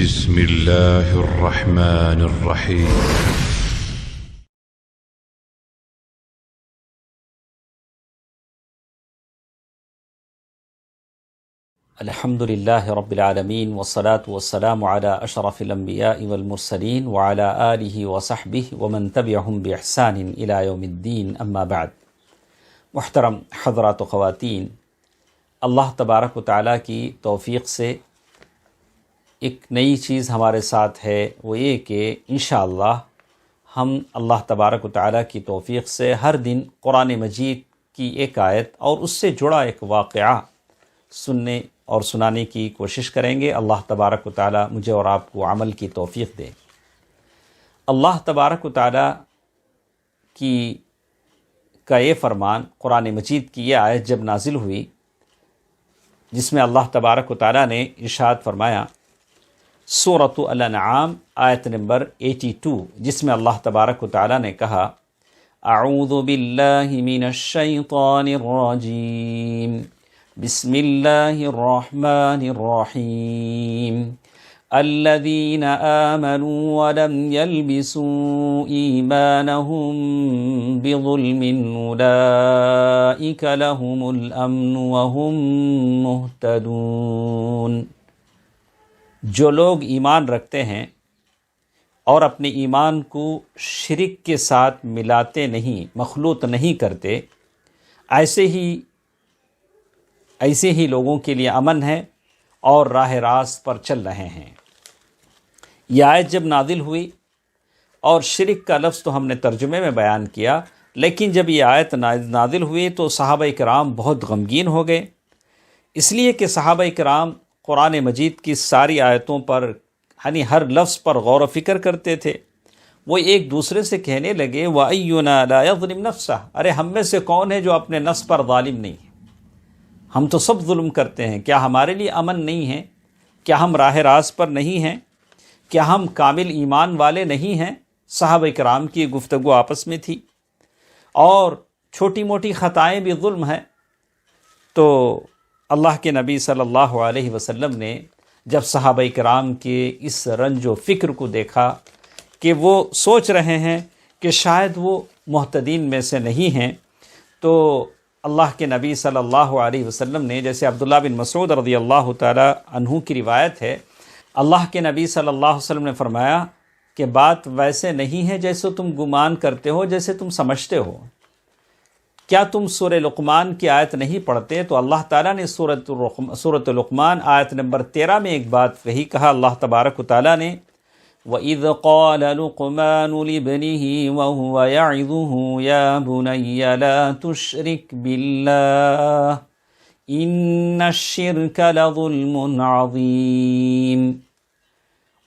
بسم الله الرحمن الرحيم. الحمد لله رب العالمين والصلاة والسلام على أشرف الأنبياء والمرسلين وعلى آله وصحبه ومن تبعهم بإحسان إلى يوم الدين أما بعد. محترم حضرات و خواتین، اللہ تبارک و تعالیٰ کی توفیق سے ایک نئی چیز ہمارے ساتھ ہے، وہ یہ کہ انشاءاللہ ہم اللہ تبارک و تعالیٰ کی توفیق سے ہر دن قرآن مجید کی ایک آیت اور اس سے جڑا ایک واقعہ سننے اور سنانے کی کوشش کریں گے۔ اللہ تبارک و تعالیٰ مجھے اور آپ کو عمل کی توفیق دے۔ اللہ تبارک و تعالیٰ کا یہ فرمان، قرآن مجید کی یہ آیت جب نازل ہوئی جس میں اللہ تبارک و تعالیٰ نے ارشاد فرمایا، سورۃ الانعام آیت نمبر 82، جس میں اللہ تبارک و تعالیٰ نے کہا، اعوذ باللہ من الشیطان الرجیم، بسم اللہ الرحمن الرحیم، الذین آمنوا ولم يلبسوا ایمانهم بظلم اولئک لهم الامن وهم مہتدون۔ جو لوگ ایمان رکھتے ہیں اور اپنے ایمان کو شرک کے ساتھ ملاتے نہیں، مخلوط نہیں کرتے، ایسے ہی لوگوں کے لیے امن ہے اور راہ راست پر چل رہے ہیں۔ یہ آیت جب نازل ہوئی، اور شرک کا لفظ تو ہم نے ترجمے میں بیان کیا، لیکن جب یہ آیت نازل ہوئی تو صحابہ کرام بہت غمگین ہو گئے، اس لیے کہ صحابہ کرام قرآن مجید کی ساری آیتوں پر، یعنی ہر لفظ پر غور و فکر کرتے تھے۔ وہ ایک دوسرے سے کہنے لگے، وَأَيُّنَا لَا يَظْلِمْ نَفْسَهُ، ارے ہم میں سے کون ہے جو اپنے نفس پر ظالم نہیں ہے؟ ہم تو سب ظلم کرتے ہیں، کیا ہمارے لیے امن نہیں ہے؟ کیا ہم راہ راست پر نہیں ہیں؟ کیا ہم کامل ایمان والے نہیں ہیں؟ صحابہ کرام کی گفتگو آپس میں تھی، اور چھوٹی موٹی خطائیں بھی ظلم ہیں۔ تو اللہ کے نبی صلی اللہ علیہ وسلم نے جب صحابہ کرام کے اس رنج و فکر کو دیکھا کہ وہ سوچ رہے ہیں کہ شاید وہ مہتدین میں سے نہیں ہیں، تو اللہ کے نبی صلی اللہ علیہ وسلم نے، جیسے عبداللہ بن مسعود رضی اللہ تعالی عنہ کی روایت ہے، اللہ کے نبی صلی اللہ علیہ وسلم نے فرمایا کہ بات ویسے نہیں ہے جیسے تم گمان کرتے ہو، جیسے تم سمجھتے ہو۔ کیا تم سورہ لقمان کی آیت نہیں پڑھتے؟ تو اللہ تعالیٰ نے سورۃ لقمان آیت نمبر 13 میں ایک بات کہا اللہ تبارک و تعالیٰ نے، وَإِذْ قَالَ لُقْمَانُ لِابْنِهِ وَهُوَ يَعِظُهُ يَا بُنَيَّ لَا تُشْرِكْ بِاللَّهِ إِنَّ الشِّرْكَ لَظُلْمٌ عَظِيمٌ۔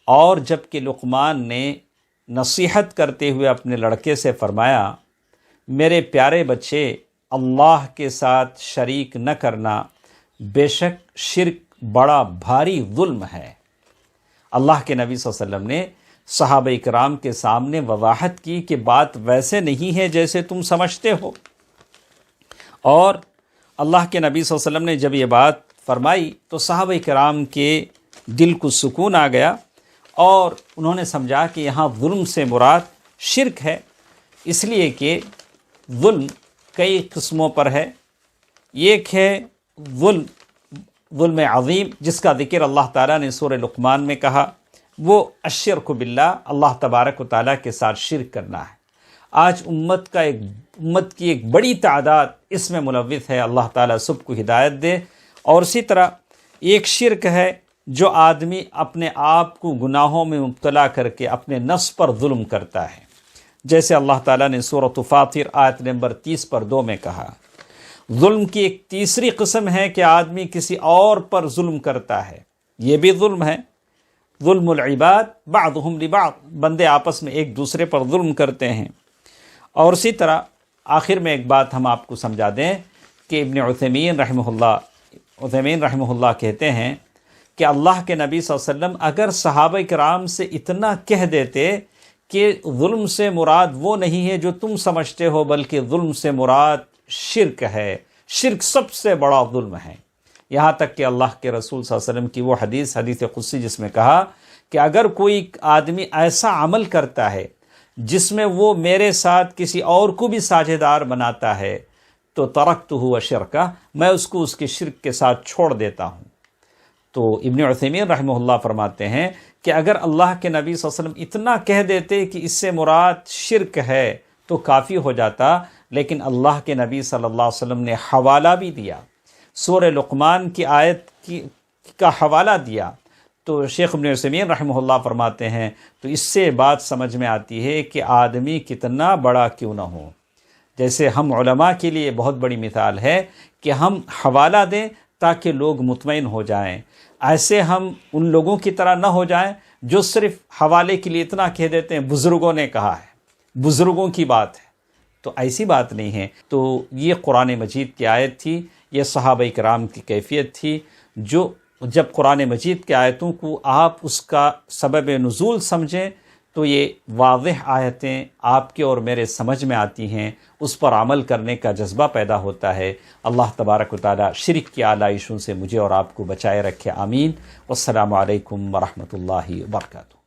اور جب کہ لقمان نے نصیحت کرتے ہوئے اپنے لڑکے سے فرمایا، میرے پیارے بچے، اللہ کے ساتھ شریک نہ کرنا، بے شک شرک بڑا بھاری ظلم ہے۔ اللہ کے نبی صلی اللہ علیہ وسلم نے صحابہ کرام کے سامنے وضاحت کی کہ بات ویسے نہیں ہے جیسے تم سمجھتے ہو۔ اور اللہ کے نبی صلی اللہ علیہ وسلم نے جب یہ بات فرمائی تو صحابہ کرام کے دل کو سکون آ گیا، اور انہوں نے سمجھا کہ یہاں ظلم سے مراد شرک ہے، اس لیے کہ ظلم کئی قسموں پر ہے۔ ایک ہے ظلم عظیم، جس کا ذکر اللہ تعالیٰ نے سورہ لقمان میں کہا، وہ الشرک باللہ، اللہ تبارک و تعالیٰ کے ساتھ شرک کرنا ہے۔ آج امت کی ایک بڑی تعداد اس میں ملوث ہے، اللہ تعالیٰ سب کو ہدایت دے۔ اور اسی طرح ایک شرک ہے جو آدمی اپنے آپ کو گناہوں میں مبتلا کر کے اپنے نفس پر ظلم کرتا ہے، جیسے اللہ تعالیٰ نے سورۃ فاطر آیت نمبر 30/2 میں کہا۔ ظلم کی ایک تیسری قسم ہے کہ آدمی کسی اور پر ظلم کرتا ہے، یہ بھی ظلم ہے۔ ظلم العباد بعضهم لبعض، بندے آپس میں ایک دوسرے پر ظلم کرتے ہیں۔ اور اسی طرح آخر میں ایک بات ہم آپ کو سمجھا دیں کہ ابن عثیمین رحمہ اللہ کہتے ہیں کہ اللہ کے نبی صلی اللہ علیہ وسلم اگر صحابہ کرام سے اتنا کہہ دیتے کہ ظلم سے مراد وہ نہیں ہے جو تم سمجھتے ہو، بلکہ ظلم سے مراد شرک ہے، شرک سب سے بڑا ظلم ہے، یہاں تک کہ اللہ کے رسول صلی اللہ علیہ وسلم کی وہ حدیث قدسی جس میں کہا کہ اگر کوئی آدمی ایسا عمل کرتا ہے جس میں وہ میرے ساتھ کسی اور کو بھی ساجھیدار بناتا ہے تو ترکتہ وشرکہ، میں اس کو اس کے شرک کے ساتھ چھوڑ دیتا ہوں۔ تو ابن عثیمین رحمہ اللہ فرماتے ہیں کہ اگر اللہ کے نبی صلی اللہ علیہ وسلم اتنا کہہ دیتے کہ اس سے مراد شرک ہے تو کافی ہو جاتا، لیکن اللہ کے نبی صلی اللہ علیہ وسلم نے حوالہ بھی دیا، سورہ لقمان کی آیت کا حوالہ دیا۔ تو شیخ ابن عثیمین رحمہ اللہ فرماتے ہیں تو اس سے بات سمجھ میں آتی ہے کہ آدمی کتنا بڑا کیوں نہ ہو، جیسے ہم علماء کے لیے بہت بڑی مثال ہے کہ ہم حوالہ دیں تاکہ لوگ مطمئن ہو جائیں، ایسے ہم ان لوگوں کی طرح نہ ہو جائیں جو صرف حوالے کے لیے اتنا کہہ دیتے ہیں بزرگوں نے کہا ہے، بزرگوں کی بات ہے، تو ایسی بات نہیں ہے۔ تو یہ قرآن مجید کی آیت تھی، یہ صحابہ کرام کی کیفیت تھی، جو جب قرآن مجید کی آیتوں کو آپ اس کا سبب نزول سمجھیں تو یہ واضح آیتیں آپ کے اور میرے سمجھ میں آتی ہیں، اس پر عمل کرنے کا جذبہ پیدا ہوتا ہے۔ اللہ تبارک و تعالی شرک کی آلائشوں سے مجھے اور آپ کو بچائے رکھے، آمین۔ والسلام علیکم ورحمۃ اللہ وبرکاتہ۔